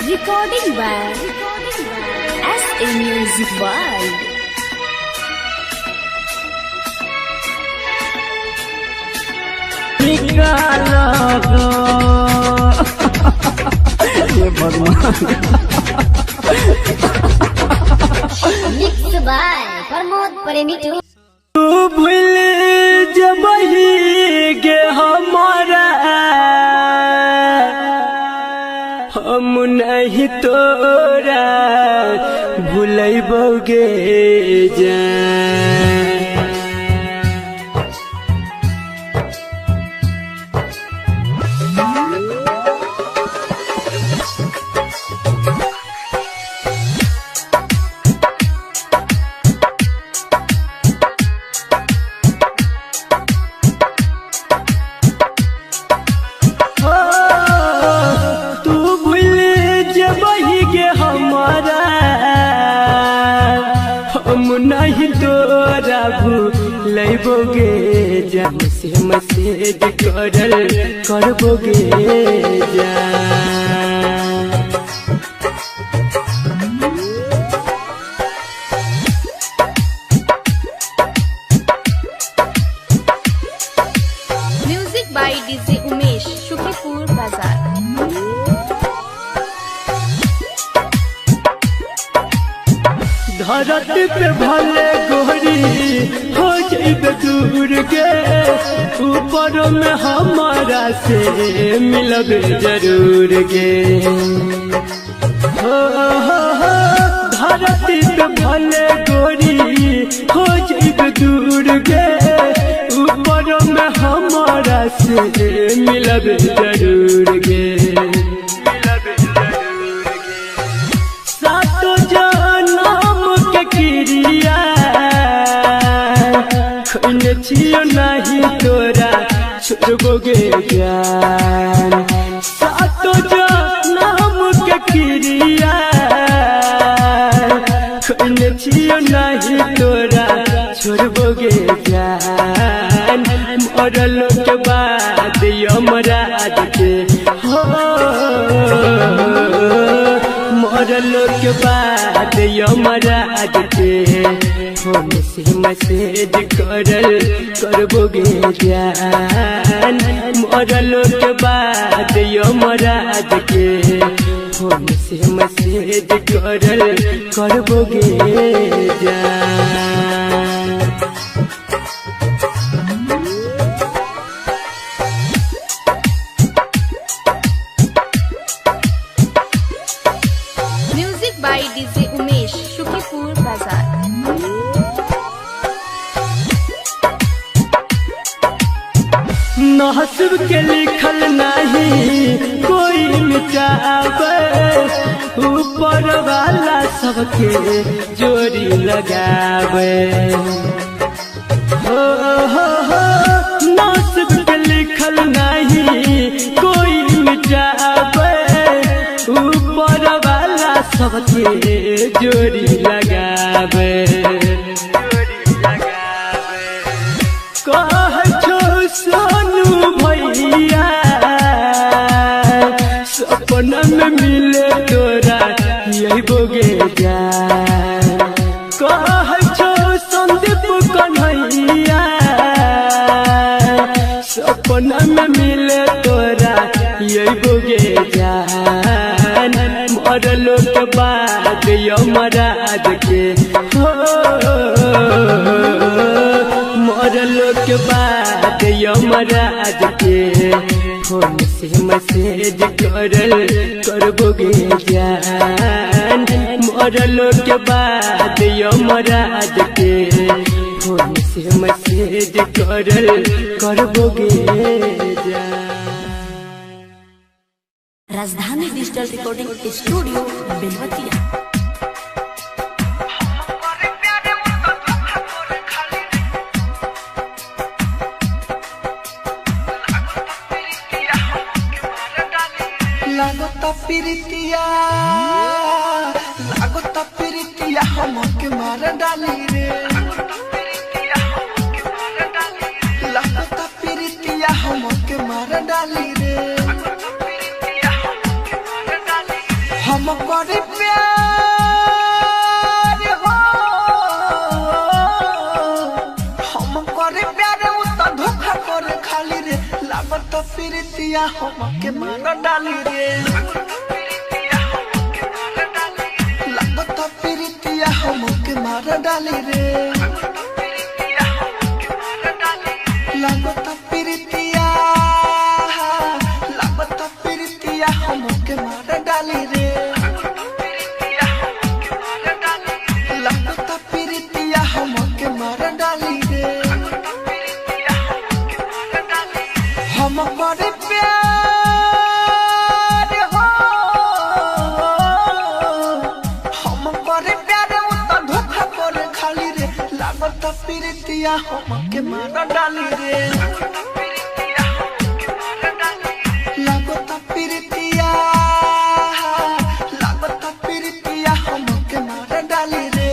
Recording by SA Music World. ये भगवान Mixed by Pramod प्रेमी टू। तू भूल जबही गे हमारा हम नहीं तोरा भूलबोगे जान। नहीं तोरा भूलबोगे जान से मैसेज करबोगे जान। Music by DJ Umesh Shukripur बाजार। धरती पे भले गोरी हो जाइबे दूर के ऊपर में हमारा से मिलब जरूर के। हो धरती पे भले गोरी हो जाइबे दूर के ऊपर में हमारा से मिलब जरूर के। सातो जनम के क्रिया खोने छियो नहीं तोरा छोड़बोगे जान। सातो जनम के क्रिया खोने छियो नहीं तोरा छोड़बोगे जान। मरलो के बाद यमराज के हो मरलो के बाद यमराज के फोन से मैसेज करबोगे जान। मरलो के बाद यमराज के फोन से मैसेज करबोगे जान। Music by DJ Umesh Shukripur बाजार। नसीब के लिखल नहीं कोई मिटावे ऊपर वाला सबके जोड़ी लगावे। हो नसीब के लिखल नहीं कोई मिटावे ऊपर वाला सबके जोड़ी लगावे। कह छो सोनू भैया सपना में मिले तोरा अइबोगे जान। कह छो संदीप कन्हैया सपना में मिले तोरा अइबोगे जान। मरलो के बाद यमराज के हो मरलो के बाद यमराज के फोन से मैसेज करबोगे जान। मरलो के बाद यमराज के फोन से मैसेज करबोगे जान। राजधानी डिजिटल रिकॉर्डिंग स्टूडियो बेलवतिया। लागता प्रीतिया हमके मार डाली रे। लागता प्रीतिया हमके मार डाली रे। हम करे प्यार हो, हम करे प्यार उ तो धोखा करे खाली रे, लागत फिरतिया हम के मार डाली रे, लागत फिरतिया हम के मार डाली रे, लागत फिरतिया, लागत फिरतिया हम के मार डाली रे, लागत फिरतिया हम के मार डाली रे, हम करे प्यार हो, हम करे प्यार उ तो धोखा करे खाली रे, लागत फिरतिया हम के मार डाली रे, लागत फिरतिया, लागत फिरतिया हम के मार डाली रे,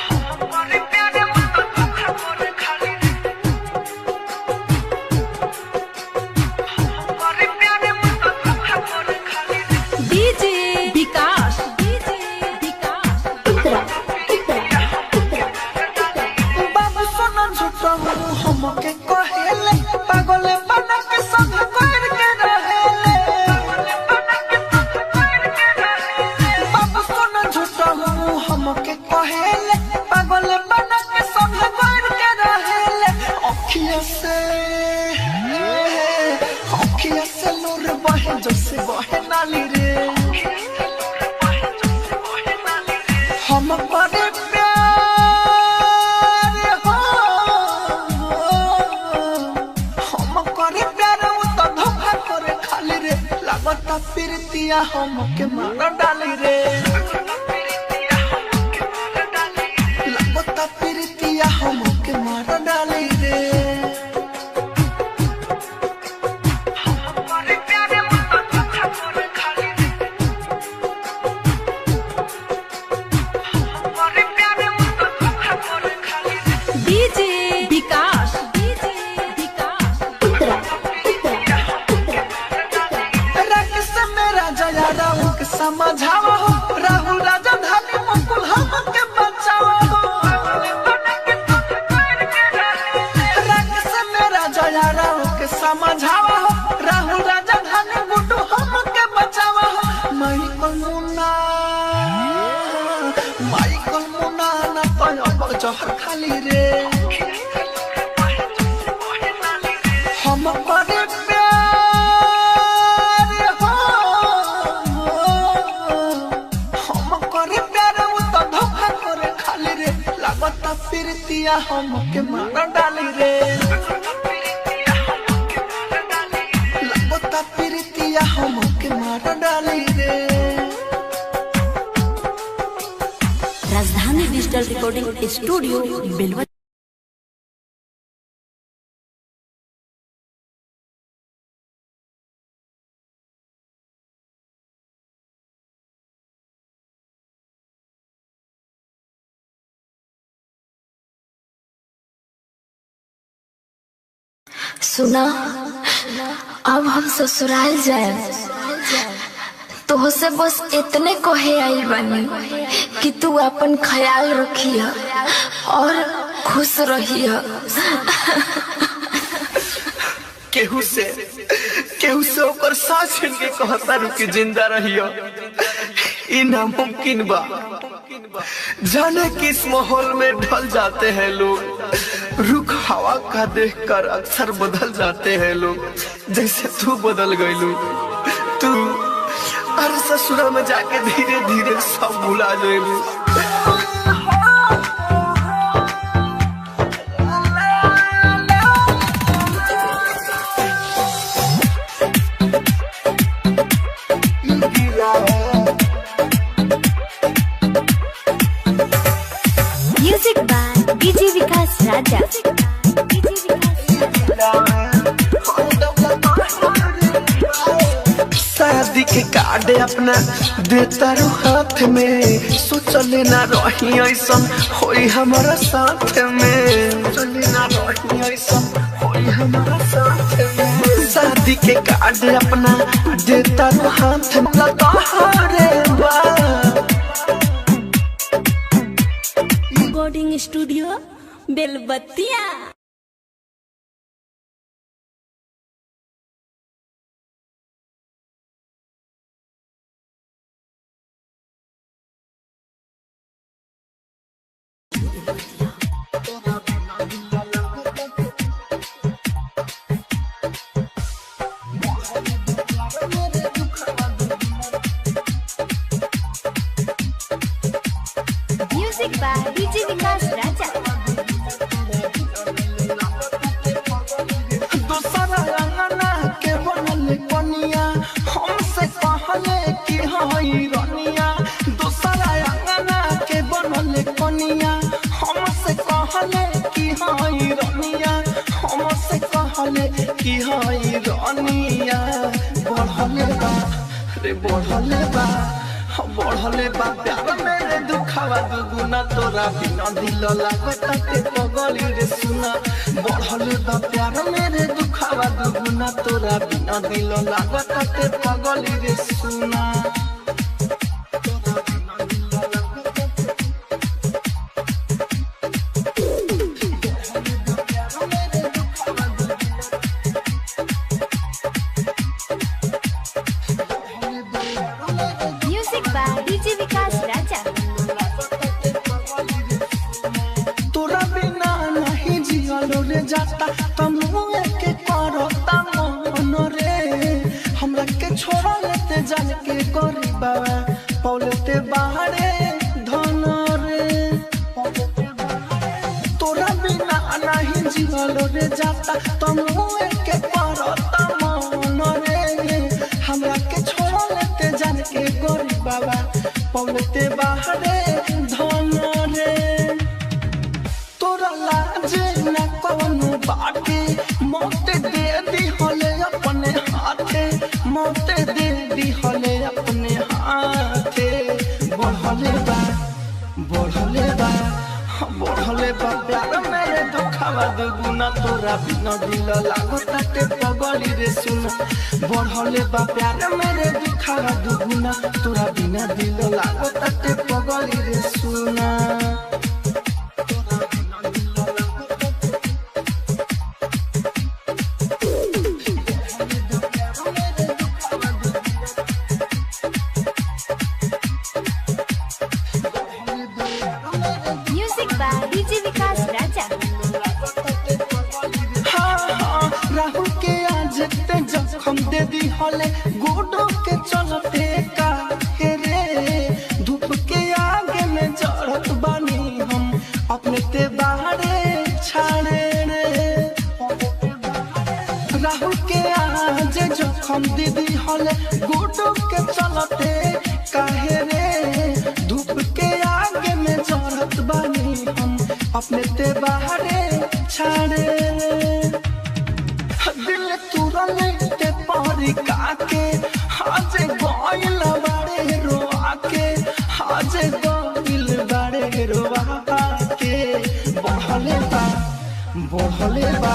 हम करे प्यार उ तो धोखा करे खाली रे, हम करे प्यार उ तो धोखा करे खाली रे, डीजे विकास बाबू सोना झूठा हम के कहेले, पागल बना के संग कर के रहेले, बाबू सोना झूठा हम के कहेले, पागल बना के संग कर के रहेले, अखिया से नूर बहे जैसे बहे नाली रे, हम करे प्यार हो, हम करे प्यार उ तो धोखा करे खाली रे, लागत फिरतिया हम के मार डाली रे, लागत फिरतिया हम के मार डाली रे, हम करे प्यार उ तो धोखा करे खाली रे, हम करे प्यार उ तो धोखा करे खाली रे, डीजे विकास राकेश मेरा जया राहु के समझावा हो, राहुल राजा धानी मुकुल हम के बचावा हो, राकेश मेरा जया राहु के समझावा हो, राहुल राजा धानी गुड्डू हम के बचावा हो, माइकल मुना ना तो जहर खाली रे, हम करे प्यार हो, हम करे प्यार उ तो धोखा करे खाली रे, लागत फिरतिया हम के मार डाली रे, लागत फिरतिया हम के मार डाली रे। राजधानी डिजिटल रिकॉर्डिंग स्टूडियो बेलवा। सुना, अब हम ससुराल जाए तो से बस इतने कहे आई बनी कि तू अपन ख्याल रखिए और खुश रहिए। केहू से ओकर सांस छीन के कहता रुकी जिंदा रहियो, ई नामुमकिन बा। जाने किस माहौल में ढल जाते हैं लोग, रुख हवा का देखकर अक्सर बदल जाते हैं लोग, जैसे तू बदल गईलू। तू अरे ससुरा में जाके धीरे धीरे सब भुला जाएलू। म्यूजिक बाय डीजे विकास राजा। शादी के कार्ड अपना देता रू हाथ में, सोचले ना रही ऐसा होई हमारा साथ में, सोचले ना रही ऐसा होई हमारा साथ में। शादी के कार्ड अपना देता हाथ में लगा रे बा। रिकॉर्डिंग स्टूडियो बेलबत्तिया। म्यूजिक बाय डीजे विकास राजा। दूसरा अंगना के बनल कनिया हमसे कहले कि हई रनिया। दूसरा अंगना के बनल कनिया हमसे कहले कि हई रनिया। हमसे कहले कि हई रनिया। बढ़ले बा रे बढ़ले बा बढ़ले बा प्यार मेरे दुखावा दुगुना तोरा बिना दिल लागता ते पगली रे सुना। बढ़ले बा प्यार मेरे दुखावा दुगुना तोरा बिना दिल लागता ते पगली रे सुना। म्यूजिक बाय डीजे विकास राजा। तोरा बिना नहीं जियलो रे जाता तमुए के करता मन रे। हमरा के छोड़ लेते जान के गरीबा पौलते बाहरे धन रे। तोरा बिना नहीं जियलो रे जाता तमुए के करता मन रे। हमरा के छोड़ लेते जान के गरीबा पौलते बाहरे धन रे। तोरा लाजे न कोनो बाटे मौत दे दी होले अपने हाथे। मौत दे दी होले अपने हाथे। बढ़ले बा बढ़ले बा बढ़ले बा प्यार मेरे दुखावा दुगुना तोरा बिना दिल लागता ते पगली रे सुना। बढ़ले बा प्यार मेरे दुखावा दुगुना तोरा बिना दिल लागता ते पगली रे सुना। म्यूजिक बाय डीजे विकास राजा। हाँ, राहुल के आज ते जखम दे दी हले गोडो के चलते का रे। धूप के आगे में जड़त बानी हम अपने ते बाहरे छाड़े रे। राहुल के आज जखम दे दी हले गोडो के चलते काहे रे। धूप के आगे में जड़त बानी हम अपने ते बाहरे छाड़े रे। दिल तुरले ते पारी काके आज गइल बाड़े रोआ के। आज गइल बाड़े रोआ के। बढ़ले बा बढ़ले बा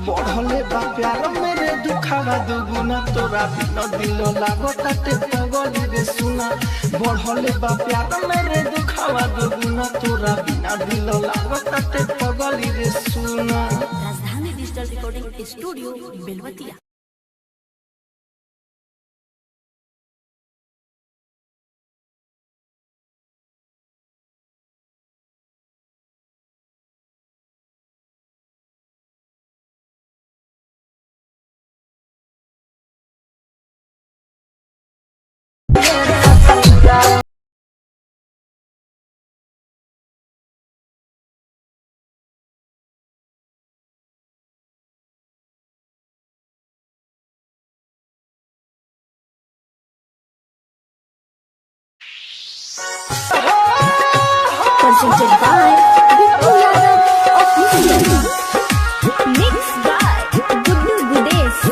बढ़ले बा प्यार मेरे दुखावा दुगुना तोरा बिना दिल लागता ते पगली रे सुना। बढ़ले बा प्यार मेरे दुखावा दुगुना तोरा बिना दिल लागता ते पगली रे सुना। राजधानी डिजिटल रिकॉर्डिंग स्टूडियो बेलबत्तिया। Presented by Guddu Yadav Official. Mixed by Guddu Gudesh.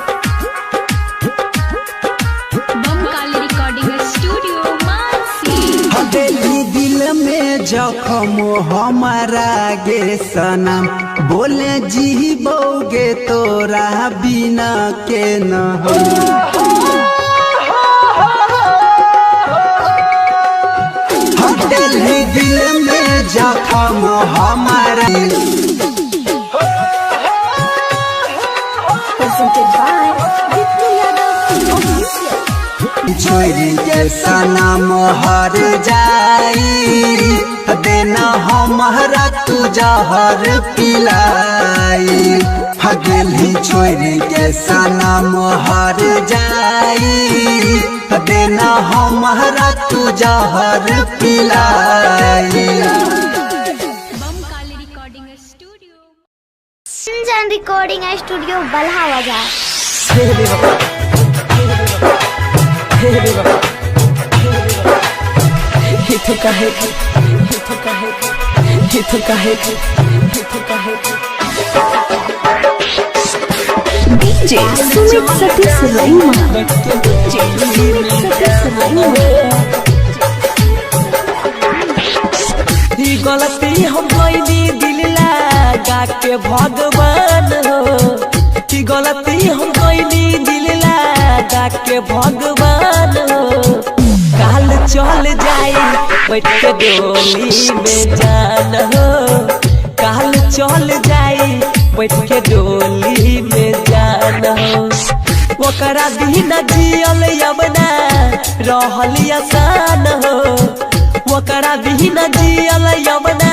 Bam Kali Recording Studio, Mansi. हवेली दिल में जखम हमारा गे सनम बोले जी बोगे तोरा बिना के न दिल में जखम हमारा छोरी के सनम हर जाई देना हमारा तू जहर पिलाई हगेली छोरी के सनम हर जाई देना हमारा तू जहर पिलाई। रिकॉर्डिंग स्टूडियो बल्हा बाजार। डीजे सुमित सतीश रैमा। डीजे सुमित सतीश रैमा। गलती हम कैली दिल लगा के भगवान हो कि गलती हम कैली दिल लगा के भगवान हो काल चल जाई बैठ के डोली में जान हो काल चल जाई बैठ के डोली में जान हो ओकरा बिना जियल यमना रहल आसान हो ओकरा बिना जियल यमना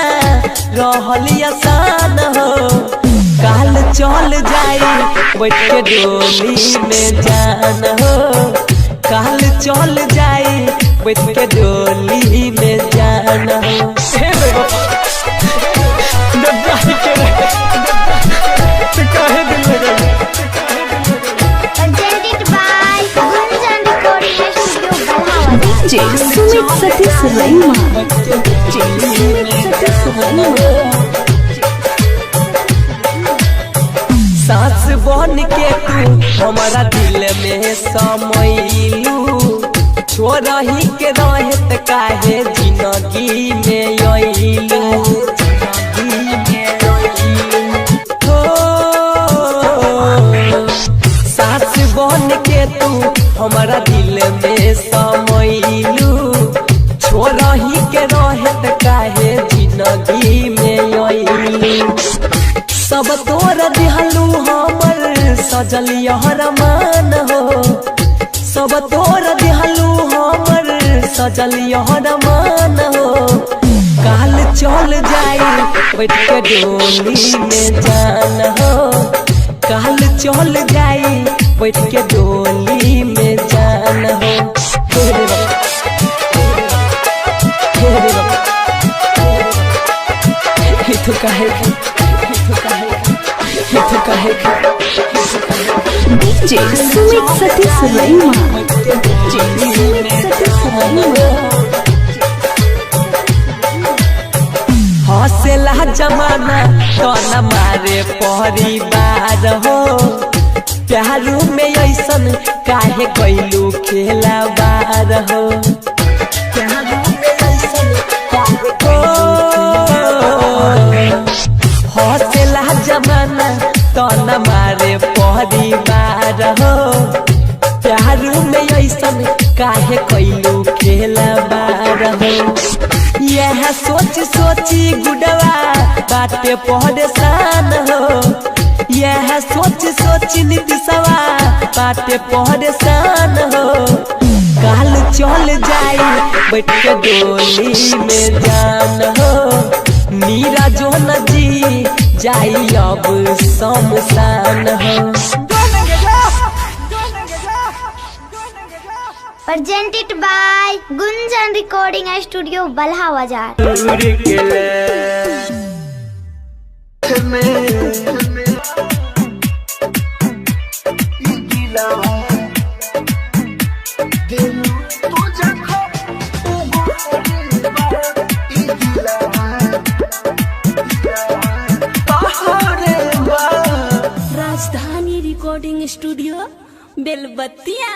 रहल आसान हो काल चल जाई बैठ के डोली में जान हो काल चल जाई बैठ के डोली में जान हो। डीजे सुमित सतीश रैमा। डीजे सुमित सतीश रैमा। सांस बन के तू हमारा दिल में समैलू छोड़ही के रहत काहे जिंदगी में अइलू सांस बन के तू हमारा दिल में समैलू छोड़ही के रहत काहे जिंदगी में अइलू सब तोर दिहलू हमर सजल यहर मान हो सब तोर दिहलू हमर सजल यहर मान हो काल चल जाई बैठ के डोली में जान हो काल चल जाई बैठ के डोली में जान हो। डीजे सुमित सतीश रैमा। डीजे सुमित सतीश रैमा। हौसला जमाना तो न मारे परिवार हो प्यारू में ऐसन काहे कैलू खेलावार हो प्यारू में ऐसन काहे हौसला जमाना तो न मारे परिवार हो प्यारू में ऐसन काहे कैलू खेलावार हो यह सोच सोची गुडवा बाटे परेशान हो यह सोच सोच नीतिशवा बाटे परेशान हो काल चल जाई बैठ के डोली में जान हो मीरा जो न जी जाई अब शमशान हो। presented by Gunjan Recording Studio Balha बाजार। राजधानी रिकॉर्डिंग स्टूडियो बेलबत्तिया।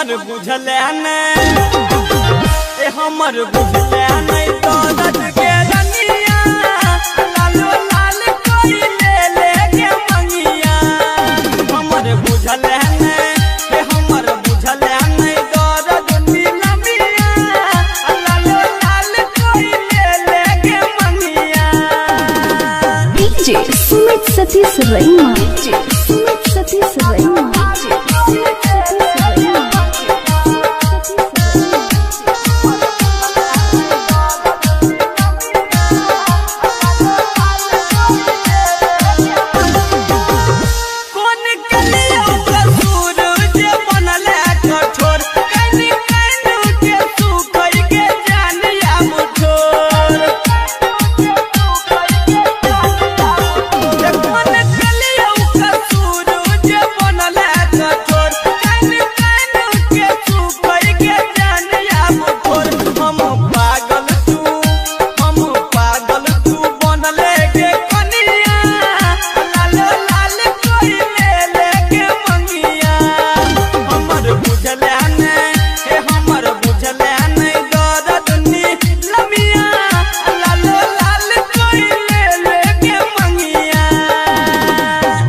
हमर बुझले नहीं ए हमर बुझले नहीं दर्द के रनिया लालो लाल कोई ले ले के मंगिया हमर बुझले नहीं ए हमर बुझले नहीं दर्द नीलमिया लालो लाल कोई ले ले के मंगिया DJ Sumit Satish रईमा DJ Sumit Satish रईमा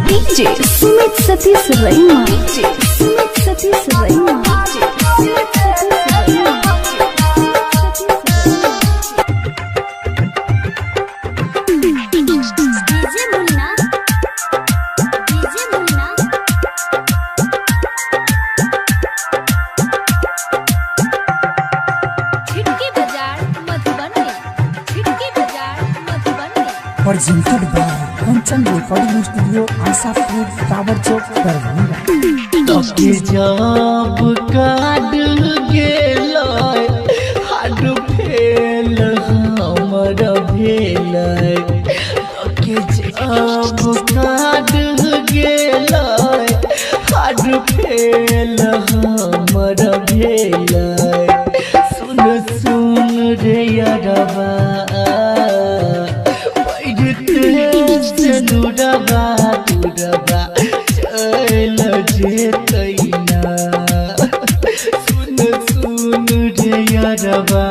Sumit Satish रईमा DJ Sumit Satish रईमा presented by Kanchan Recording Studio, Asapur, Tower Chowk, Darbhanga. तके जब काट गेलै हाड फेल हमर भेलै तके जब काट गेलै हाड फेल हमर भेलै सुन सुन रे यारबा दुरबा दुरबा चल जेतैना सुन सुन रे यारबा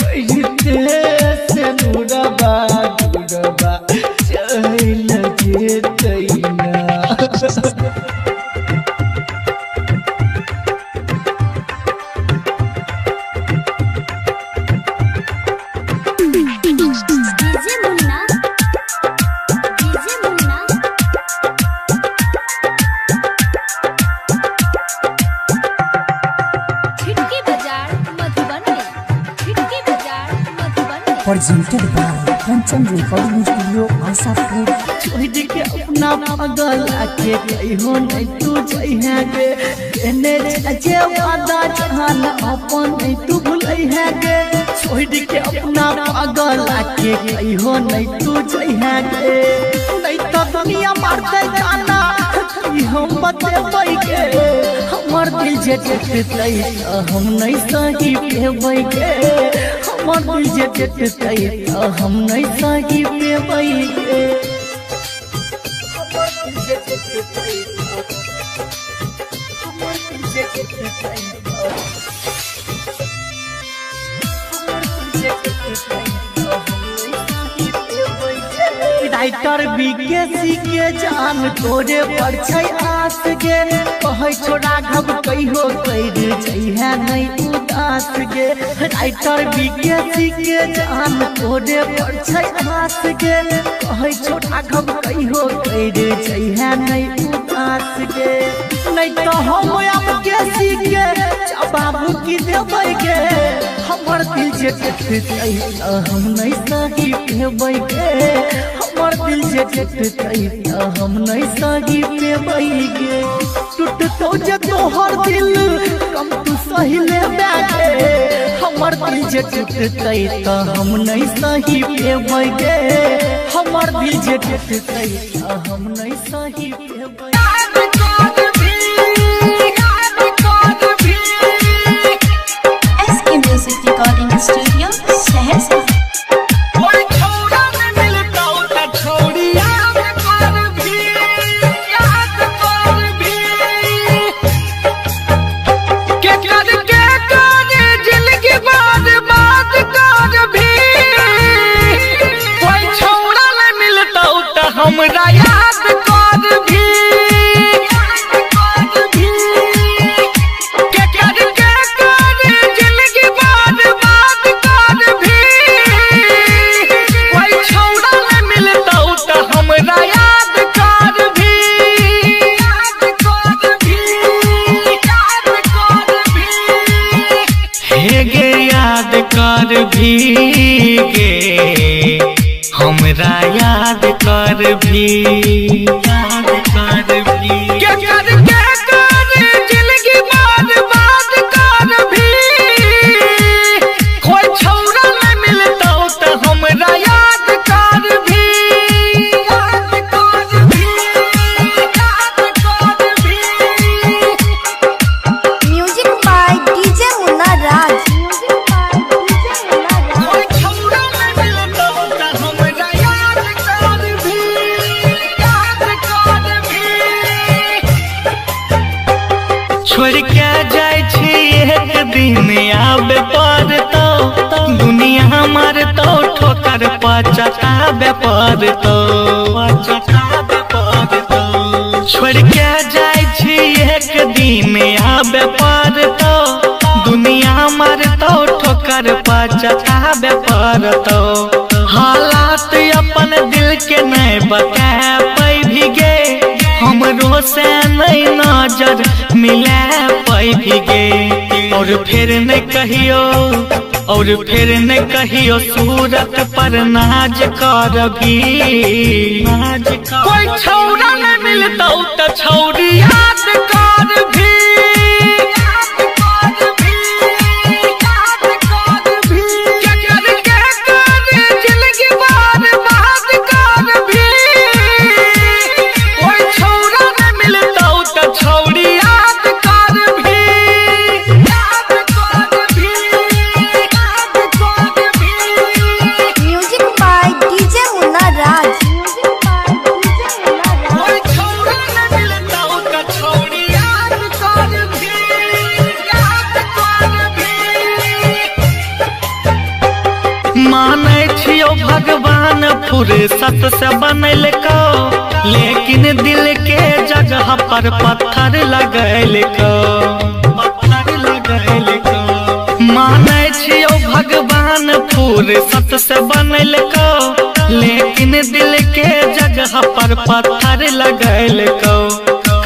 पैजते से दुरबा दुरबा चल जेतैना Presented by Kanchan Recording Studio, Asapur. छोड़ के अपना पागल आके कहियो नहीं तू जइहे गे एने जे वादा जहान अपन नहीं तू भूलइहे गे छोड़ के अपना पागल आके कहियो नहीं तू जइहे गे नहीं तो दुनिया मारते जाना कि हम बतेबै गे हमर दिल जे टूटतै हम नहीं सही पेबै गे हमर दिल जे टूटतै हम नहीं सही पेबै गे राइटर बीकेसी के जान तोरे पर छै आस गे कहै छोड़ा घब कहियो कर जइहे नहीं उदास गे राइटर बीकेसी के जान तोरे पर छै आस गे कहै छोड़ा घब कहियो कर जइहे नहीं उदास गे नहीं तो हम अब केसी के जवाब की देबै गे हमर दिल जे टूटतै हम नहीं सही पेबै गे हमर दिल जे टूटतै हम नहीं सही पेबै गे टूटतौ जे तोहर दिल कम तू सही लेबै गे हमर दिल जे टूटतै हम नहीं सही पेबै गे हमर दिल जे टूटतै हम नहीं सही पेबै म्यूजिक रिकॉर्डिंग स्टूडियो सहरसा याद कर भी जिंदगी बर्बाद कर भी कोई छौड़ा न मिलता तो हमरा याद कर भी हे गे याद कर भी गे हमरा याद कर भी क्या कर जिंदगी बर्बाद कर भी कोई छौड़ा न मिलता तो हमरा याद कर भी म्यूजिक बाय डीजे मुन्ना राज। कोई छौड़ा न मिलता तो हमरा याद कर भी छोड़ के जाय छी एक दिन आबे पड़तो दुनिया हमार तो ठोकर पचताबे पड़तो छोड़ के जाय छी एक दिन आबे पड़तो दुनिया हमार तो ठोकर पचताबे पड़तो हालात अपन दिल के नहीं बता पाई भी गे हमरो से नहीं नजर मिला पाई भी गे और फिर न कहियो सूरत पर नाज कर भी कोई छौड़ा न मिलता तो छौड़ी याद कर भी जिंदगी बर्बाद कर भी कोई छौड़ा न मिलता तो छौड़ी याद कर भी म्यूजिक बाय डीजे मुन्ना राज। कोई छौड़ा न मिलता तो छौड़ी याद कर भी मानै छियो भगवान फुर्सत से बनैलको लेकिन दिल के जगह पर पत्थर लगैलको मानै छियो भगवान फुर्सत से बनैलको लेकिन दिल के जगह पर पत्थर लगैलको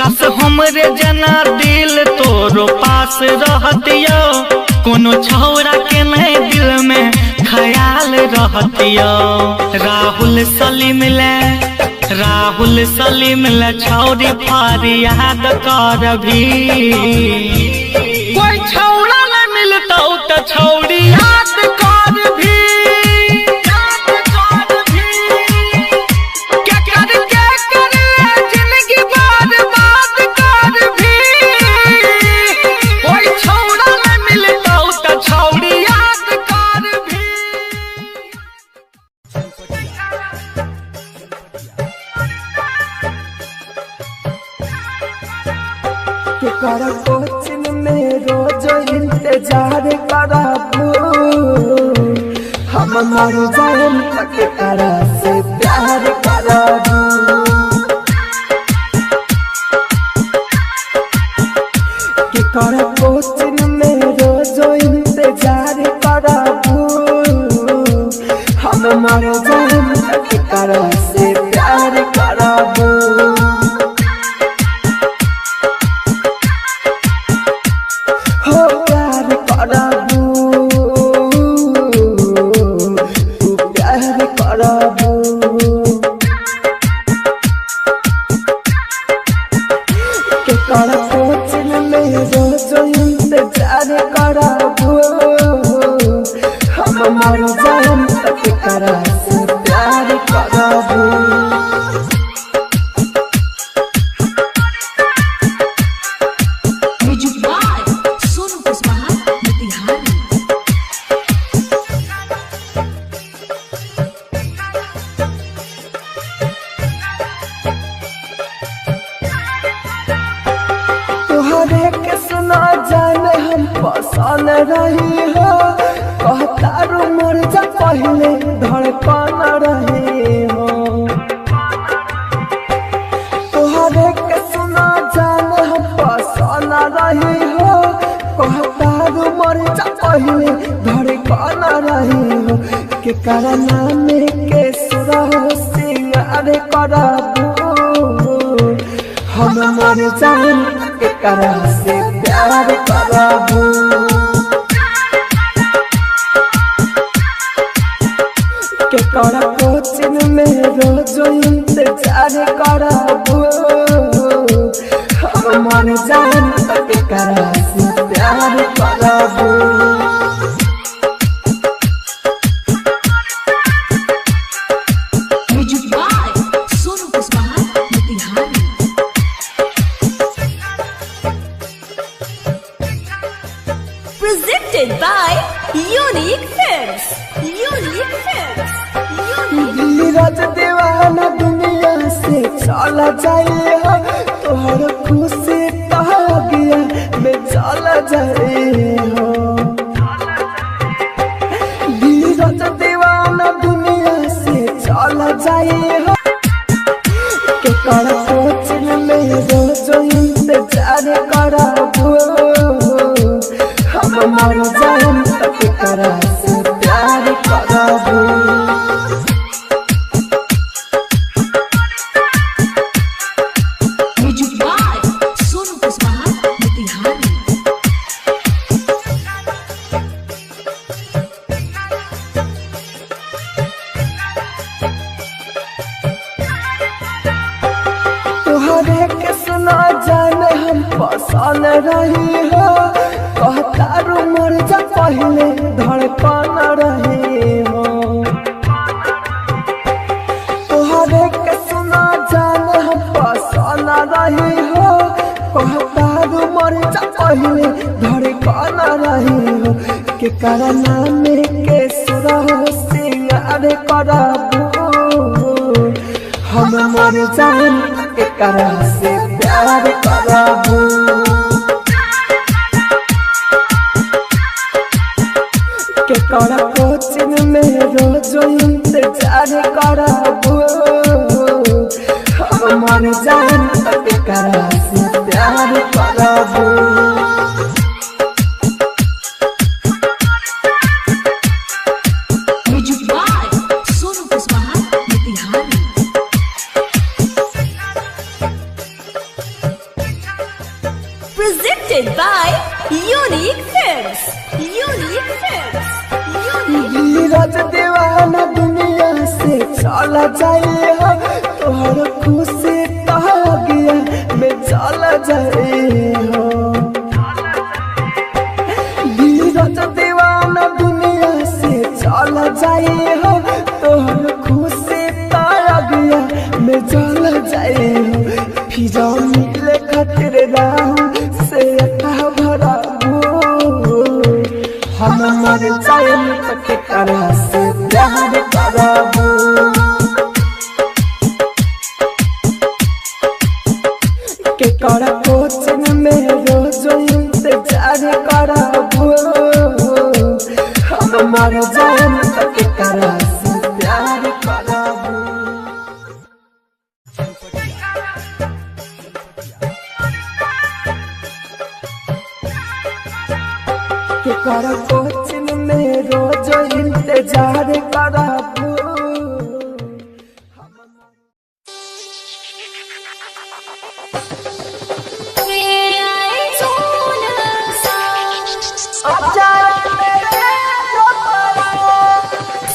कस हमरे जना दिल तोरो पास रहतियो कोनो छौड़ा के नहीं दिल में ख्याल रहतियो राहुल सलीम ले छौड़ी फरियाद कर भी कोई छौड़ा न मिलता तो छौड़ी याद कर भी क्या कर जिंदगी बर्बाद कर भी कोई छौड़ा न मिलता तो छौड़ी याद कर भी कर कोचिंग में रोज इंतजार कराबू हम मर जाए तक करा से प्यार कराबू कि कर कोचिंग में रोज इंतजार कराबू हम मर जाए तक करा से प्यार कराबू पसंद रही हो कहता रू मर जा पहले धड़कन रही हो के करना में के सुरहो सिंगार करबू हम मर जान के करा से प्यार करबू के करा कोचिन में रोज इंतजार करबू हम मर जान के करा से प्यार करबू Presented by Unique Films. Unique Films. Neeraj दीवाना दुनिया से चला जाए हो तोहर खुशी कह गया मैं चला जाए हो नीरज दीवाना दुनिया से चला जाए हो के कर कोचिन में रोज इंतजार करबू हम मर जान तक करा से प्यार करबू तोहरे के सुना जान हम पसंद रही हो कहतारू मर जा पहले धड़कन रही हो तोहरे के सुना जान हम पसंद रही हो कहतारू मर जा पहले धड़कन रही हो के करना में के सुरहो सिंगार करबू हम मर जान के करा से प्यार करबू के करा कोचिन में रोज इंतजार करबू हम मर जान के करा से प्यार करबू Presented by Unique Films. Unique Films. Neeraj दीवाना दुनिया से चला जाए हो तोहर खुशी कह गया मैं चला जाए हो नीरज दीवाना दुनिया से चला जाए हो तोहर खुशी कह गया मैं चला जाए हो फिर मिले खातिर राहु से कहा भराबू हम मर जाए तक करा से प्यार करबू के करा कोचिन में रोज इंतजार करबू हम मर जाए तक करा से प्यार करबू के कर कोचिन में रोज इंतजार करबू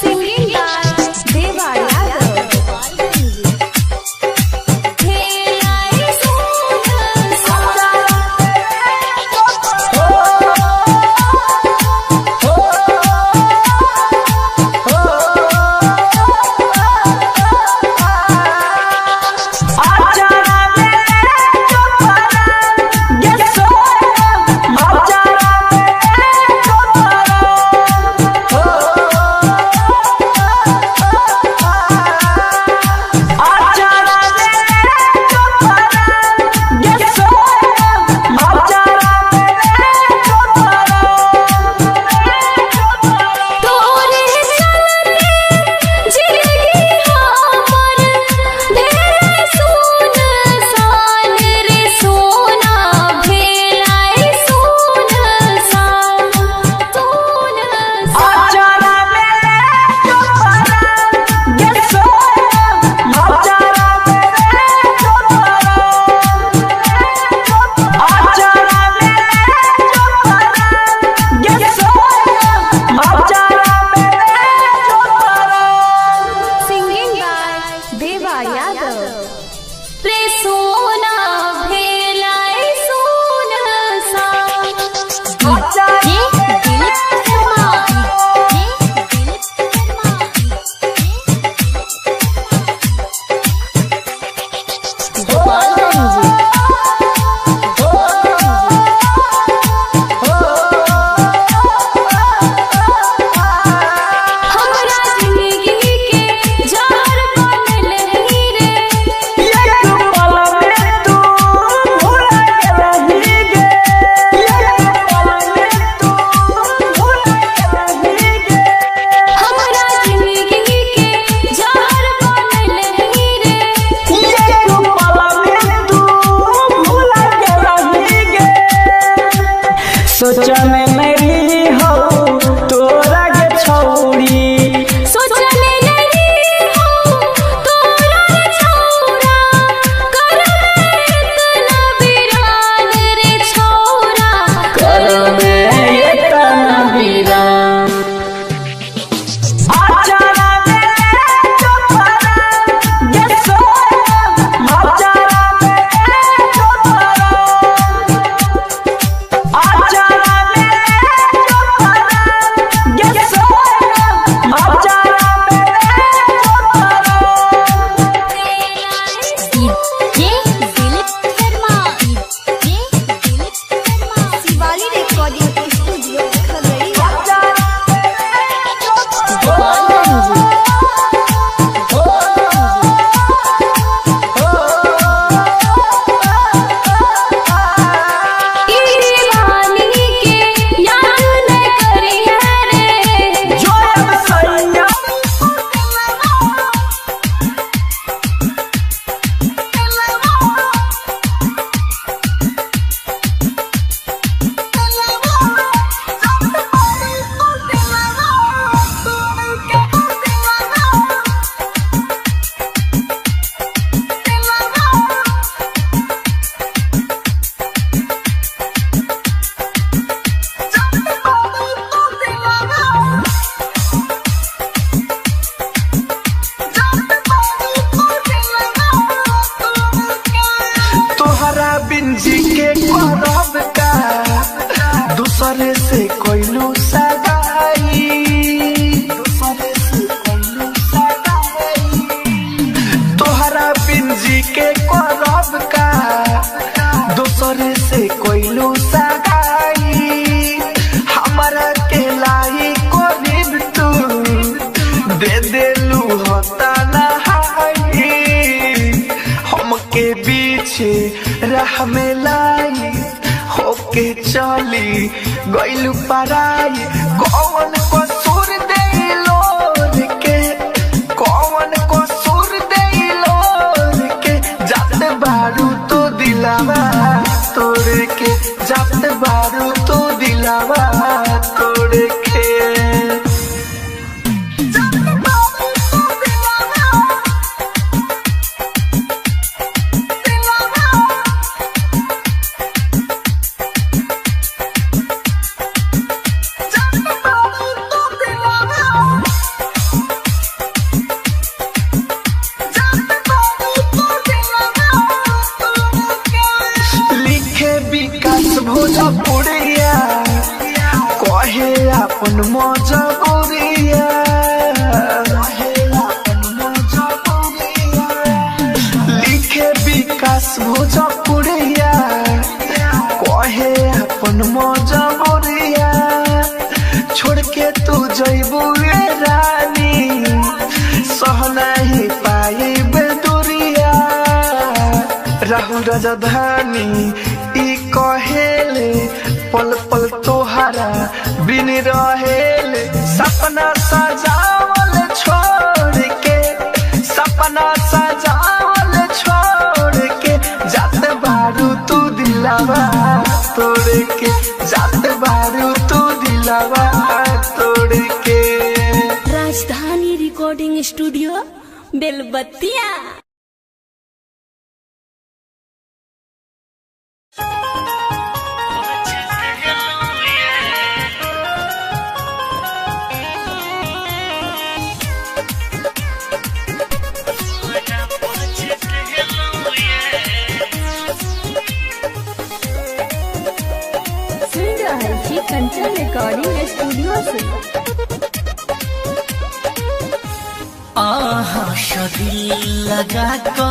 Singing by Deva Yadav. हो रे सोना भेलाए सोन सा ये दिलीप शर्मा हमरा जिंदगी के जार बनल ही रे हमरा जिंदगी के जार बनल ही रे सोचा में मेरी हो तोरा के छौरी सोचले नहीं हो तोरा छौरा कर इतना वीरान रे छौरा कर में इतना वीरान आचारा में चोपरा गसो आचारा में चोपरा आचारा में चोपरा गसो आचारा में चोपरा ये दिलीप शर्मा शिवाली रिकॉर्डिंग स्टूडियो खगड़िया। दीवानी के याद न करिया रे जो अब सैया तोहरा बिंजी के करब का दूसरे से कोइलू सगाई दूसरे से कोइलू सगाई तोहरा बिंजी के करब का दूसरे से कोइलू सगाई हमरा के लाई कोरिब तू दे देलू होता नहाई हमके पीछे राह में लाई होके चली गइलू पराई कौन कसूर देलो के कौन कसूर देलो के जाते बारू तो दिलावा तोड़ के जाते बारू तो दिलावा तोड़ के लिखे विकास भोजपुरिया कहे अपन मजबूरिया लिखे विकास भोजपुरिया कहे अपन मजबूरिया छोड़ के तू जइबू रे रानी सह नहीं पाई बेदुरिया राहु राजधानी ई कहेले पल पल तोहरा बिन रहेले सपना सजावल छोड़ के सपना सजावल छोड़ के जाते बारू तू दिलावा तोड़ के जाते बारू तू दिलावा तोड़ के राजधानी रिकॉर्डिंग स्टूडियो बेलबत्तिया। स्टूडियो से। आहा शदिल लगा को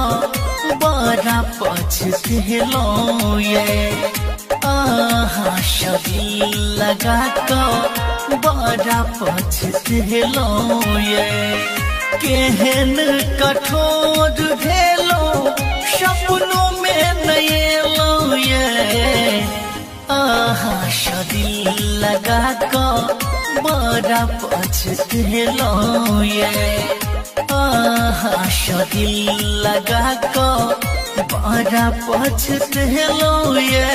बड़ा पछतेलो ये आहा शदिल लगा को बड़ा पछतेलो ये केहन कठोर भेलो सपनों में नएलो ये आहा शदिल लगा को बड़ा पछतेलो ये आहा शदिल लगा को बड़ा पछतेलो ये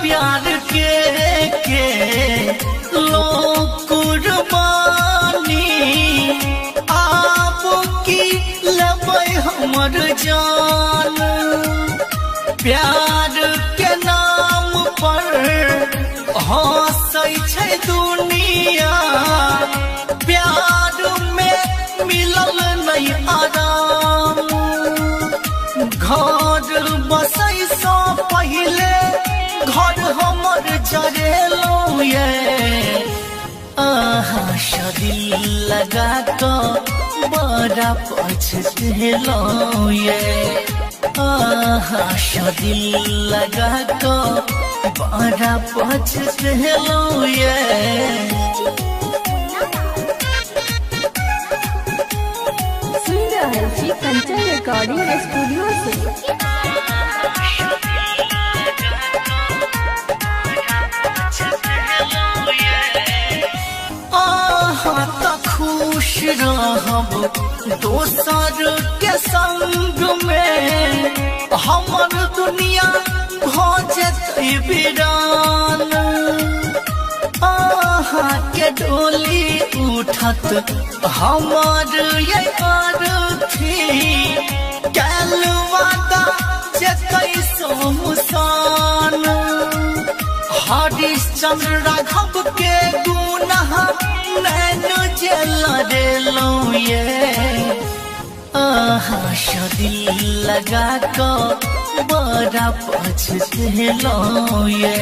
प्यार के लोग कुर्बानी आप की लेबै हमर जान प्यार के नाम पर हंसै छै दुनिया प्यार में मिलल नहीं आराम घर बसै सँ पहिले घर हमर जरेलो ये आहा शदिल लगा को बड़ा पछतेलो ये आहा शदिल लगा को बड़ा पछतेलो ये सुन रहे छी कंचन रिकॉर्डिंग स्टूडियो से। खुश रहब दोसर के संग में हमर दुनिया भ जेतै वीरान आहा के डोली उठत हमर ये अर्थी कैल वादा जेतै सोमसान हरिश्चंद्र राघव के गुनाह नैन जेल रेलो ये आहा शदिल लगा को बड़ा पछतेलो ये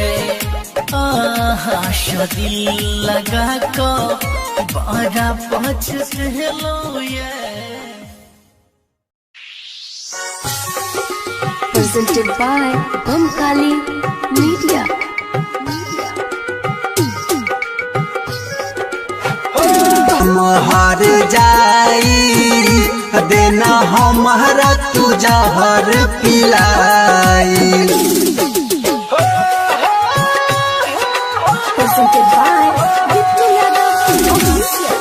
आहा शदिल लगा को बड़ा पछतेलो ये Presented by Bamkali Media. हार जाई देना हमारा तू जहर पिलाई Presented by Gittu Yadav Official.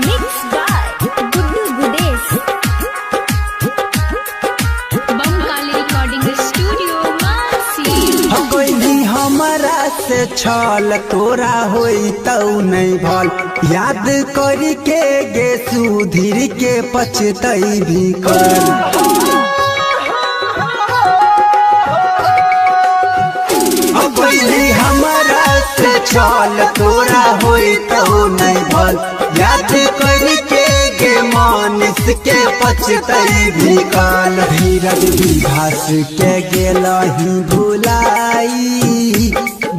Mixed by Guddu Gudesh. Bamkali recording studio मासी कोई भी हमारा से छल तोरा होई तऊ नहीं भल याद करी के गे सुधीर के पछतई भी कर कोई भी हमारा से छल तोरा होई तऊ नहीं भल याद करी के गे मानिस के पछतई भी काल धीरज विभास के गेलही भुलाई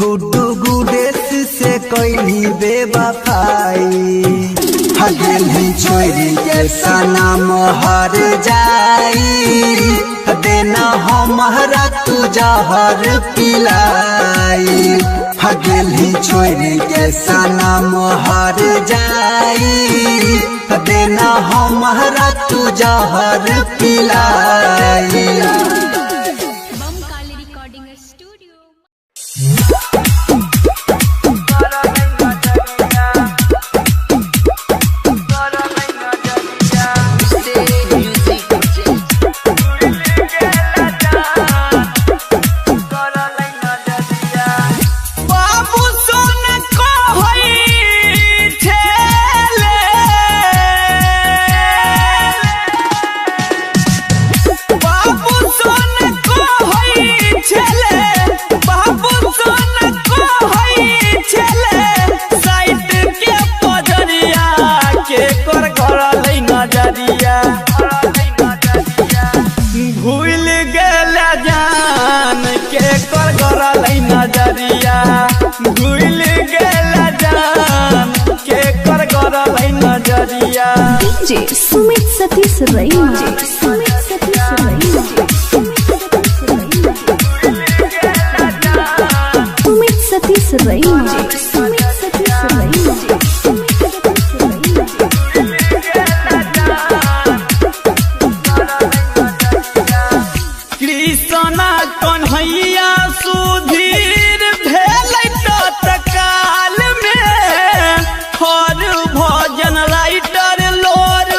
गुड्डू गुडेश से कोई बेवफाई हगेली छोरी के सनम हर जाई देना हमारा तू जहर पिलाई हगेली छोरी के सनम हर जाई देना हमारा तू जहर पिलाई बमकाली रिकॉर्डिंग स्टूडियो बाबू सोन को होई ठेले बाबू सोन डीजे सुमित सतीश रईमा सुमित सतीश रईमा सुमित सतीश रईमा सुमित सतीश रईमा कृष्णा कन्हैया सुधीर भेल तत्काल में हर भजन राइटर लोर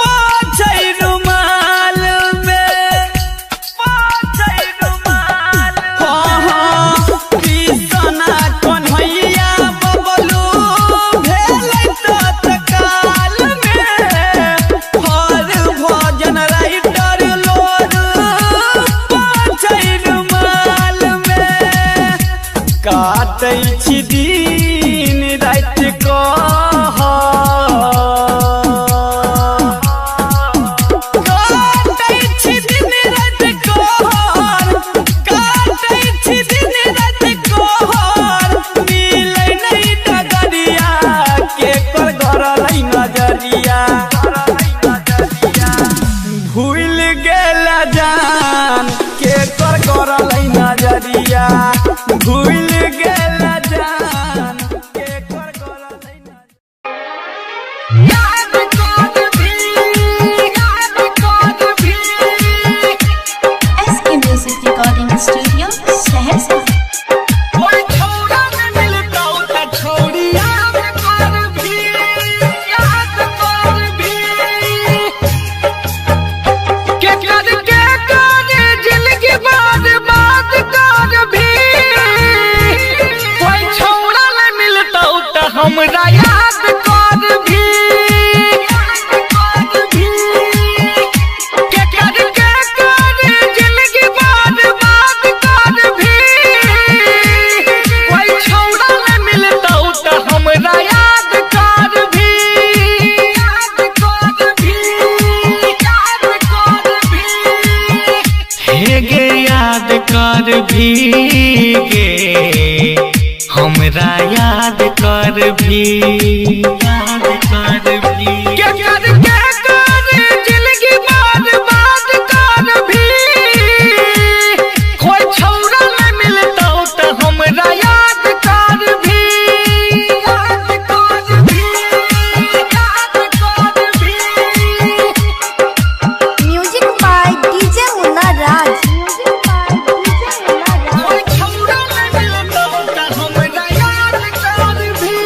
पाछै रुमाल में कृष्णा कन्हैया बबलू भेल तत्काल में हर भजन राइटर लोर काटै छी दिन रात काटै छी दिन रात काटै छी दिन रात मिलै नहीं डगरिया के कर गरलै नजरिया भूल गेल जान के कर गरलै नजरिया भूल गेल जान के कर गरलै SK Music Recording Studio, Saharsa. ओए छोड़ा न मिलता त छोड़ी याद कर भी के कर जिंदगी बात कर भी कोई छोड़ा न मिलता त हमरा याद कर भी के कर जिंदगी बात कर भी कोई छोड़ा न मिलता त हमरा याद कर भी हे गे याद कर भी गे हमरा याद कर भी के कर जिंदगी बात कर भी कोई छोड़ा न मिलता त हमरा याद कर भी म्यूजिक बाय डीजे मुन्ना राज कोई छोड़ा न मिलता त हमरा याद कर भी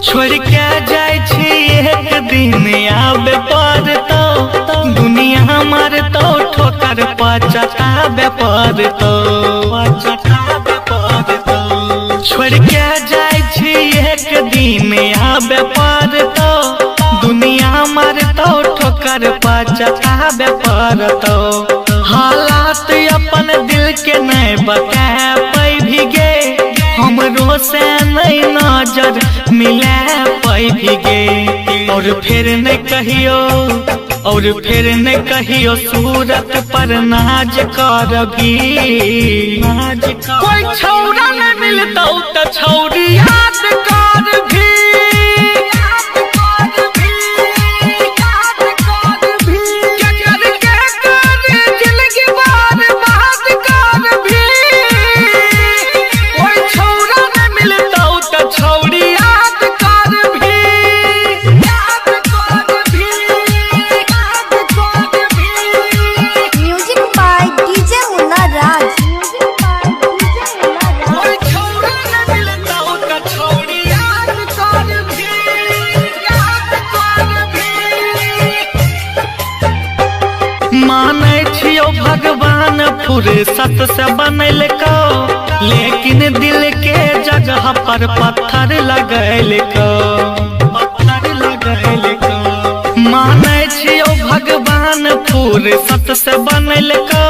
छोड़ के जाय छी एक दिन आबे पड़तो दुनिया मारतो ठोकर पचटाबे पड़तो छोड़ के जाय छी एक दिन आबे पड़तो दुनिया मारतो ठोकर पचटाबे पड़तो हालात अपन दिल के नहीं बता पाई भी गे हमरो से नहीं नजर मिला पाई भी गे और फिर नहीं कहियो सूरत पर नाज करबी कोई छौड़ा न मिलता त छौड़ी याद कर भी जिंदगी बात कर भी कोई छौड़ा न मिलता त छौड़ी याद कर भी म्यूजिक बाय डीजे मुन्ना राज कोई छौड़ा न मिलता त छौड़ी याद कर भी मानै छियो भगवान फुर्सत से बनैलको लेकिन दिल के जगह पर पत्थर लगैलको मानै छियो भगवान फुर्सत से बनैलको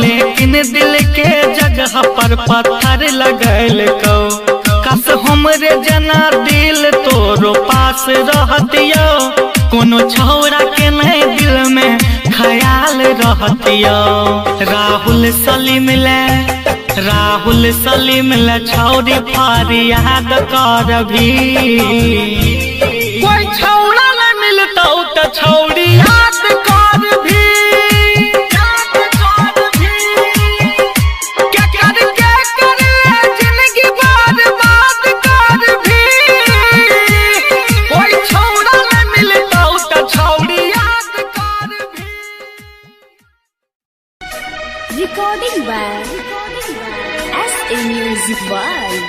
लेकिन दिल के जगह पर पत्थर लगैलको कस हमरे जना दिल तोरो पास रहतियो कोनो छौड़ा के नहीं दिल में ख्याल रहतियो राहुल सलीम ले राहुल सलीम लछौरी फरियाद कर भी कोई छौड़ा न मिलता तो छौड़ी याद कर भी जिंदगी बर्बाद कर भी कोई छौड़ा न मिलता तो छौड़ी याद कर भी। Recording by SA Music World.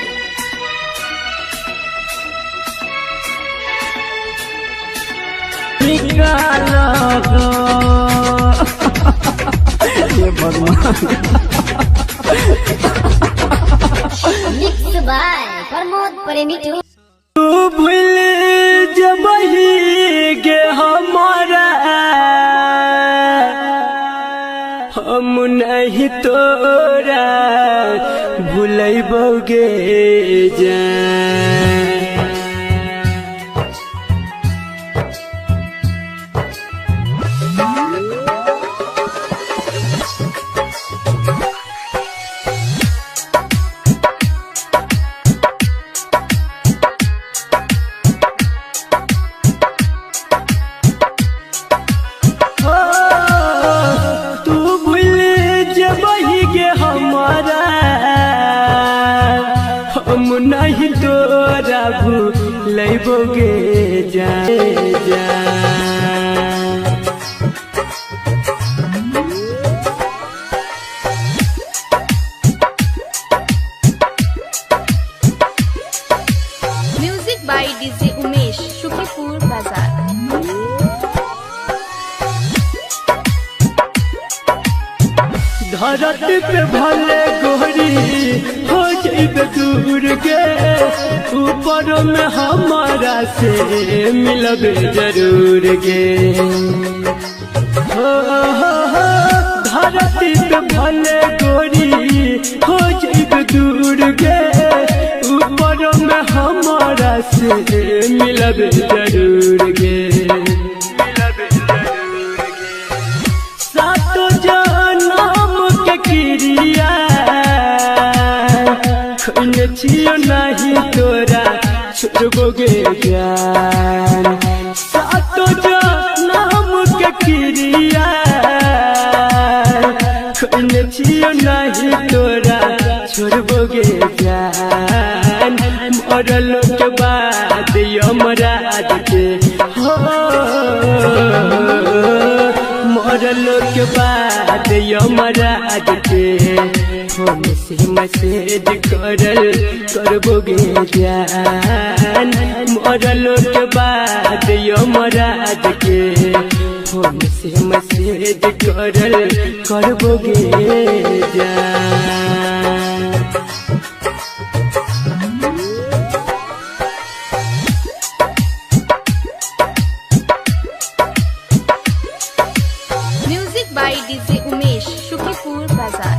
Mixed by Pramod प्रेमी टू। तू भूल जबही गे हमारा हम नहीं तोरा भूलैबोगे जान। नहीं तोरा भूलैबोगे जान। Music by DJ Umesh, Shukipur Bazaar. धरती पे भले गोरी हो जाइबे दूर के ऊपर में हमारा से मिलबे जरूर गे। हो धरती पे भले गोरी हो जाइबे दूर के ऊपर में हमारा से मिलबे जरूर गे। सातो जनम के क्रिया खोने छियो नहीं तोरा छोड़बोगे जान। सातो जनम के क्रिया खोने छियो नहीं तोरा छोड़बोगे जान। मरल के बाद यमराज के हो मरल के बाद यमराज के फोन से मैसेज करबोगे जान। मरल के बाद यमराज के फोन से मैसेज करबोगे जान। Music by DJ Umesh, Shukipur Bazaar.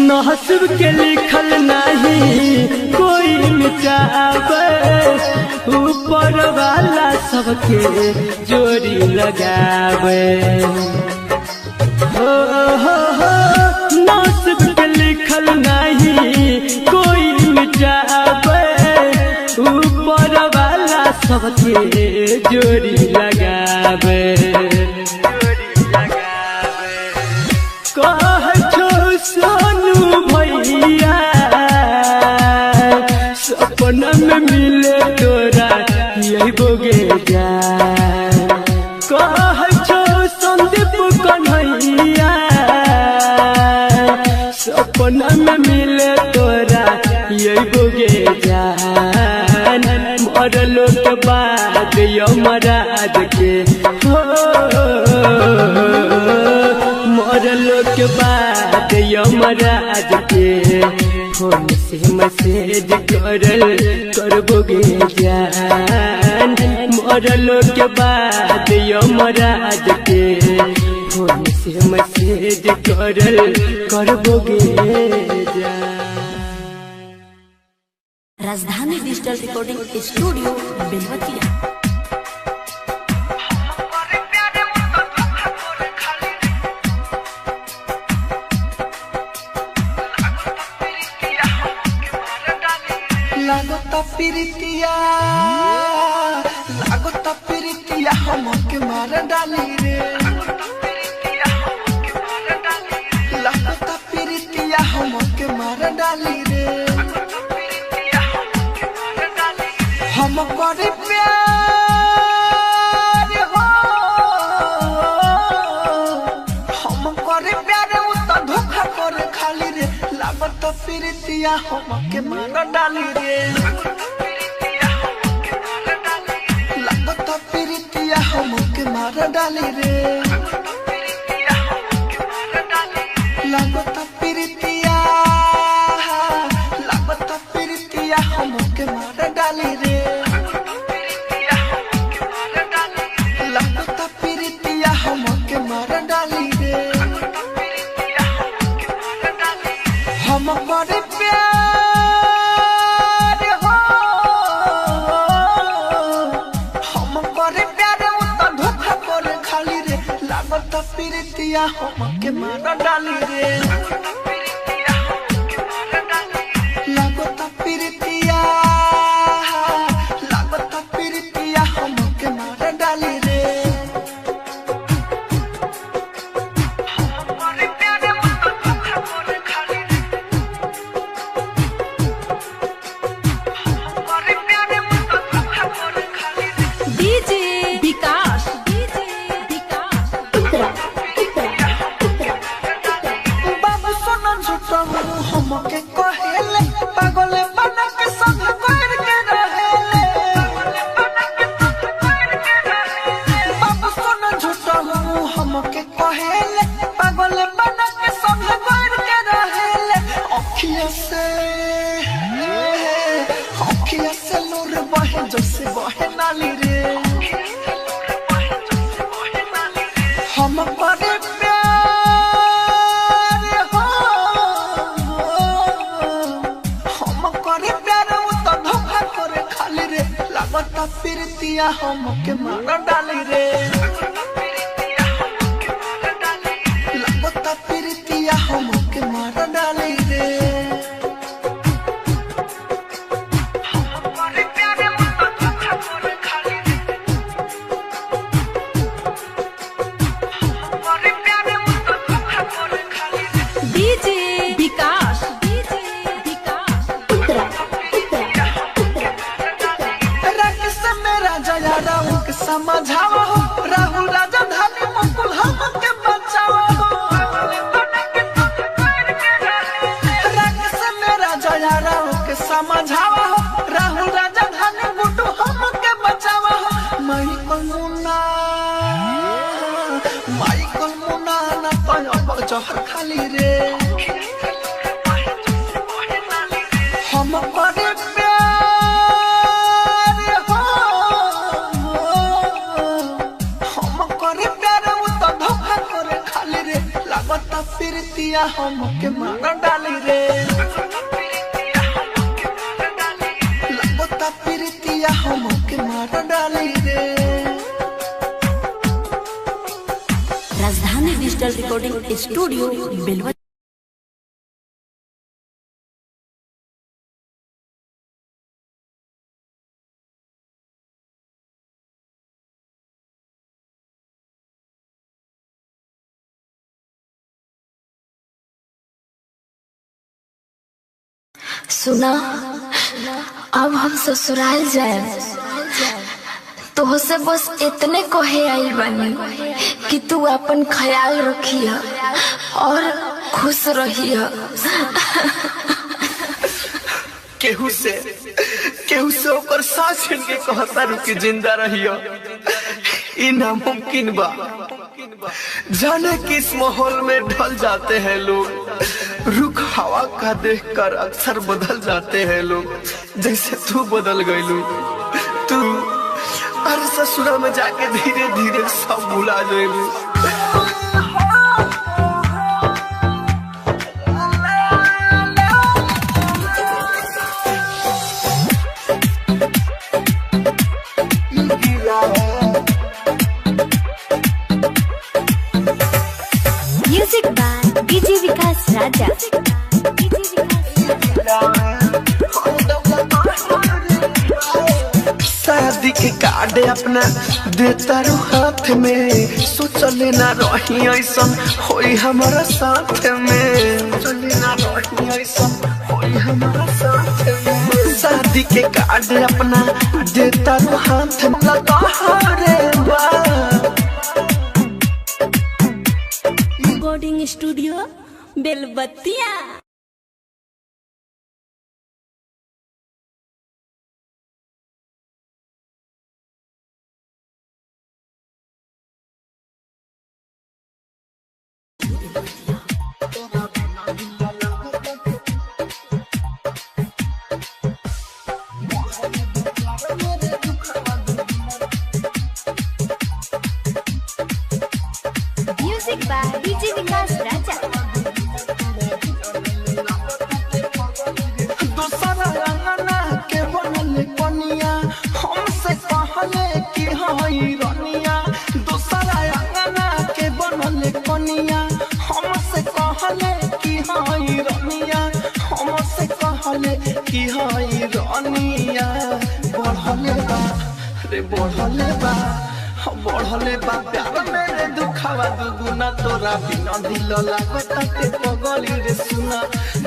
नसीब के लिखल नहीं कोई मिटावे ऊपर वाला सबके जोड़ी लगावे। हो नसीब के लिखल नहीं कोई मिटावे ऊपर वाला सबके जोड़ी लगावे। कह सोनू भैया सपना में मिले तोरा यही बोगे जान। कह संदीप कन्हैया सपना में मिले तोरा यही बोगे जान। मरल के बाद यमराज के हो मरल के बाद यमराज के फोन से मैसेज करबोगे जान। मरल के बाद यमराज के फोन से मैसेज करबोगे जान। राजधानी डिजिटल रिकॉर्डिंग स्टूडियो बेलवतिया। प्रीतिया लागता प्रीतिया हमके मार डाली रे लागता प्रीतिया हमके मार डाली रे हम करे प्यार हो हम करे प्यार उ तो धोखा करे खाली रे लागता प्रीतिया हमके मार डाली रे लागता प्रीतिया हमके मार डाली रे लागता प्रीतिया हमके मार डाली रे लागता प्रीतिया हमके मार डाली रे हम करे प्यार हो हम करे प्यार उ तो धोखा करे खाली रे लागता प्रीतिया हमके मार डाली रे लागता प्रीतिया हमके मार डाली रे डीजे विकास बाबू सोना झूठा हमके कहेले पागल बना के संग कर के रहेले बाबू सोना झूठा हमके कहेले पागल बना के संग कर के रहेले अखियां से नूर बहे जैसे बहे नाली रे हम करे प्यार हो हम करे प्यार उ तो धोखा करे खाली रे लागता प्रीतिया हमके मार डाली रे लागता प्रीतिया हमके मार डाली रे डीजे विकास राकेश मेरा जया राहुल के समझावा हो राहुल राजा धानी मुकुल हमके बचावा हो राकेश मेरा जया राहुल के समझावा हो राहुल राजा धानी गुड्डू हमके बचावा हो माइकल मुन्ना ना तो जहर खाली रे हम करे प्यार हो हम करे प्यार उ तो धोखा करे खाली रे लागता प्रीतिया हमके मार डाली रे लागता प्रीतिया हमके मार डाली रे राजधानी डिजिटल रिकॉर्डिंग स्टूडियो बेलवा। सुना अब हम ससुराल जाए तो से बस इतने कहे आई बनी कि तू अपन ख्याल रखिए और खुश रहिए। केहू से ओकर सांस छीन के कहता रुकी जिंदा रहियो ई नामुमकिन बा। जाने किस माहौल में ढल जाते हैं लोग, रुख हवा का देखकर अक्सर बदल जाते हैं लोग। जैसे तू बदल गईलू, तू हर ससुरा में जाके धीरे धीरे सब भुला जाएलू। म्यूजिक बाय डीजे विकास राजा। के कार्ड अपना देता रू हाथ में, सोचले ना रही ऐसा होई हमारा साथ में, सोचले ना रही ऐसा होई हमारा साथ में। शादी के कार्ड अपना देता रू हाथ में, लताहारे बा रिकॉर्डिंग स्टूडियो बेलबत्तिया। म्यूजिक बाय डीजे विकास राजा। दूसरा रंगना के बनल कनिया हमसे कहले कि हई रनिया, दूसरा रंगना के बनल कनिया हमसे कहले कि हई रनिया, हमसे कहले कि हई रनिया। बढ़ले बा रे बढ़ले बा बढ़ले बा प्यार मेरे दुखावा दुगुना, तोरा बिना दिल लागता के पगली रे सुना।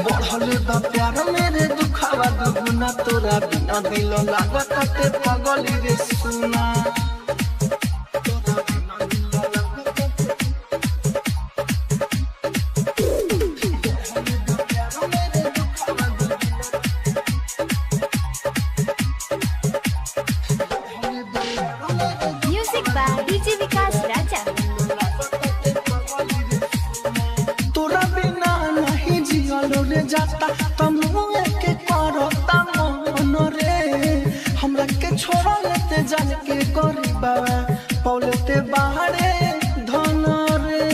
बढ़ले बा प्यार मेरे दुखावा दुगुना, तोरा बिना दिल लागता के पगली रे सुना। म्यूजिक बाय डीजे विकास राजा। तोरा बिना नहीं जियल रे जाता, तमुए के करता मन रे। हमरा के छोड़ लेते जान के गरीबा, पौलते बाहरे धन रे।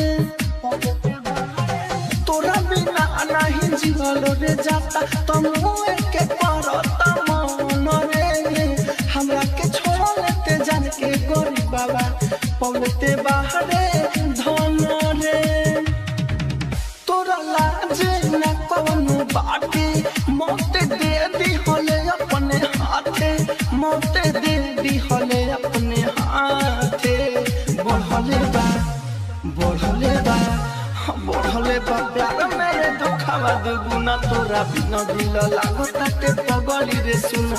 तोरा बिना नहीं जियल रे जाता, तमुए के करता मन रे। हमरा के छोड़ लेते जान के गरीबा, पौलते बाहरे धन रे। तोरा लाज न कौनो बाटे, मौत दे दी होले अपने हाथे, मौत दे दी होले अपने हाथे। बढ़ले बा बढ़ले बा बढ़ले बा प्यार मेरे दुखावा दुगुना, तोरा बिना दिल लागता के पगली रे सुना।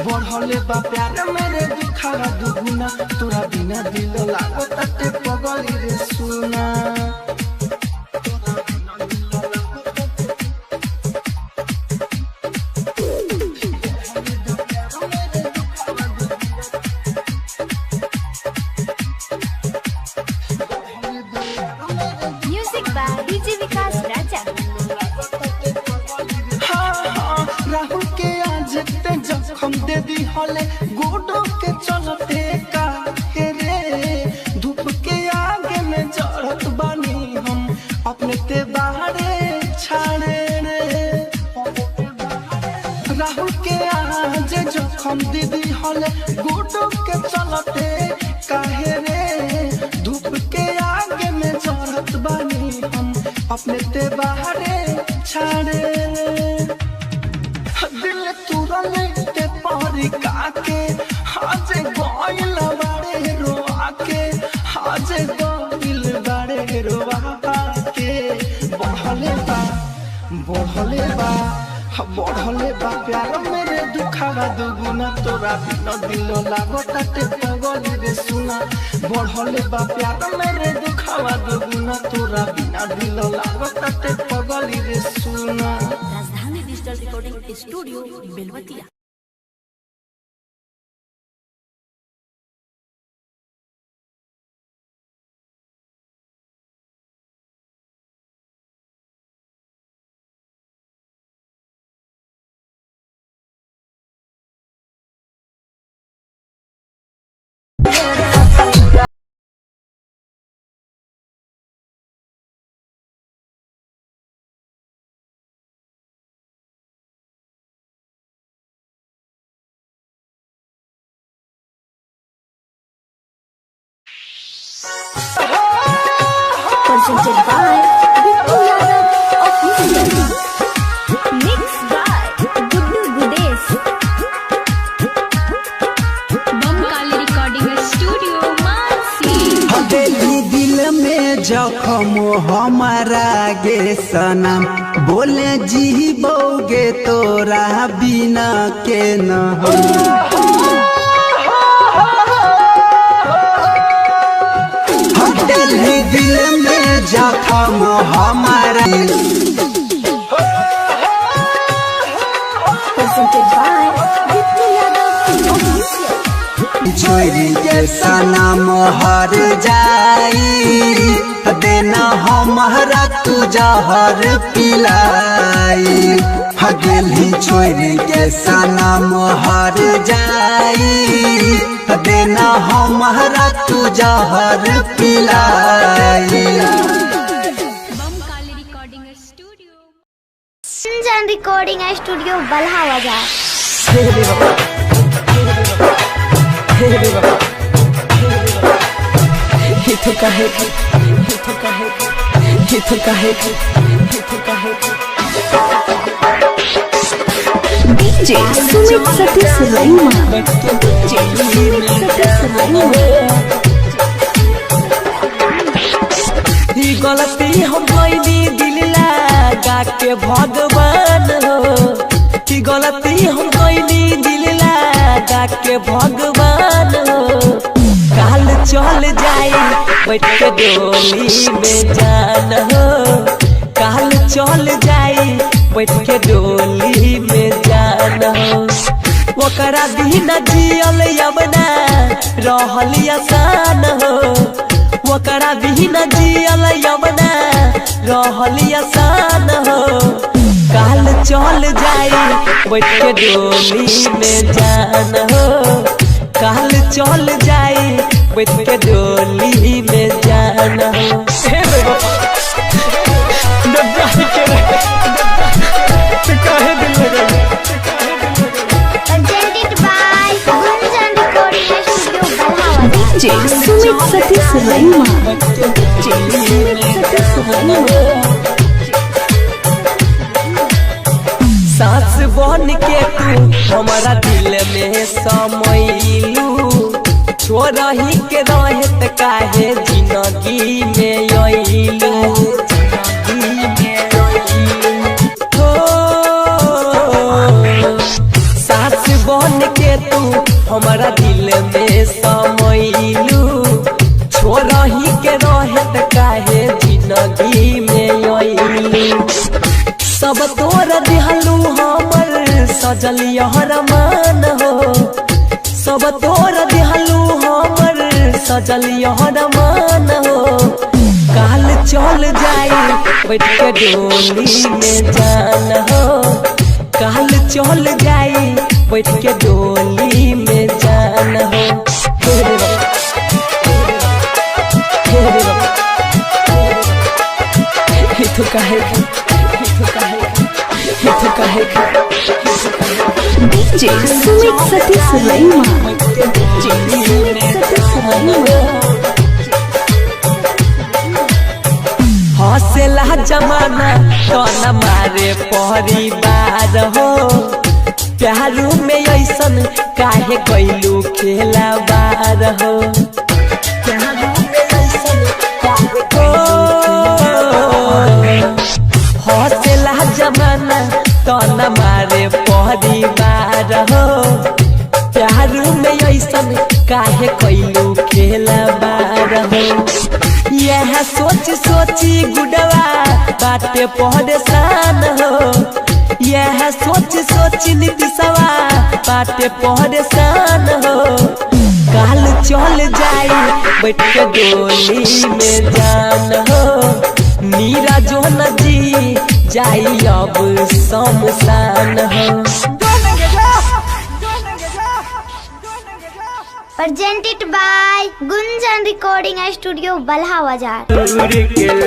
बढ़ले बा प्यार मेरे दुखावा दुगुना, तोरा बिना दिल लागता के पगली रे सुना। म्यूजिक बाय डीजे विकास राजा। हाँ, राहुल के आज ते जखम दे दी हले, गोडो के चलते का रे। धूप के आगे में जड़त बानी हम, अपने ते बाहरे छाड़े रे। राहुल के आज जखम दे दी हले, गोडो के चलते काहे रे। धूप के आगे में जड़त बानी हम, अपने ते बाहरे छाड़े रे। दिल तुरले ते पारी काके, आज गोइल बाड़े रोआ के, आज गोइल बाड़े रोआ के। बढ़ले बा बढ़ले बा बढ़ले बा प्यार मेरे दुखावा दुगुना, तोरा बिना दिल लागता के पगली रे सुना। बढ़ले बा प्यार मेरे दुखावा दुगुना, तोरा बिना दिल लागता के पगली रे सुना। राजधानी डिजिटल रिकॉर्डिंग स्टूडियो बेलबत्तिया। presented by Bittu Yadav Official. Mixed by Guddu Gudesh. बम काली जखम हमारा गे सनम बोले जी बोगे तोरा बिना के न दिल दिल में जखम हमारा छोरी के सनम हर जाई देना हमारा तू जहर पिलाई हगेली छोरी के सनम हर जाई देना हमारा तू जहर पिलाई। गुंजन रिकॉर्डिंग स्टूडियो बल्हा बाजार। डीजे सुमित सतीश रैमा। ही गलती हम कोई दिल लगा के भगवान हो ही गलती हम कोई दिल लगा के भगवान हो काल चल जाए बैठ के डोली में जान हो काल चल जाए बैठ के डोली में जान हो ओकरा बिना जियल यमना रहल आसान हो ओकरा बिना जियल यमना रहल आसान हो काल चल जाए बैठ के डोली में जान हो काल चल जाए बैठ के डोली में जान हो। डीजे सुमित सतीश रैमा। सांस बन के तू हमारा दिल में समैलू छोड़ही के रहत काहे जिंदगी में अइलू सांस बन के तू हमारा दिल में समैलू छोड़ही के रहत काहे जिंदगी में अइलू सब तोर दिहलू हमर सजल यहरमान हो सब तोर दिहलू हमर सजल यहरमान हो काल चल जाए बैठ के डोली में जान हो काल चल जाए बैठ के डोली में जान हो। डीजे सुमित सतीश रैमा। हौसला जमाना तो न मारे परिवार हो प्यारू में ऐसन काहे कैलू खेला बार हो हौसला जमाना तो न मारे परिवार हो प्यारू में ऐसन काहे कैलू खेला बार हो यह सोच सोची गुडवा बाटे परेशान हो यह सोच सोची नीतीशवा बाटे परेशान हो काल चल जाए बैठ के डोली में जान हो नीरा जो नदी जाई अब शमशान हो। Presented by Gunjan Recording Studio Balha Baजार।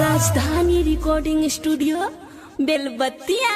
राजधानी रिकॉर्डिंग स्टूडियो बेलबत्तिया।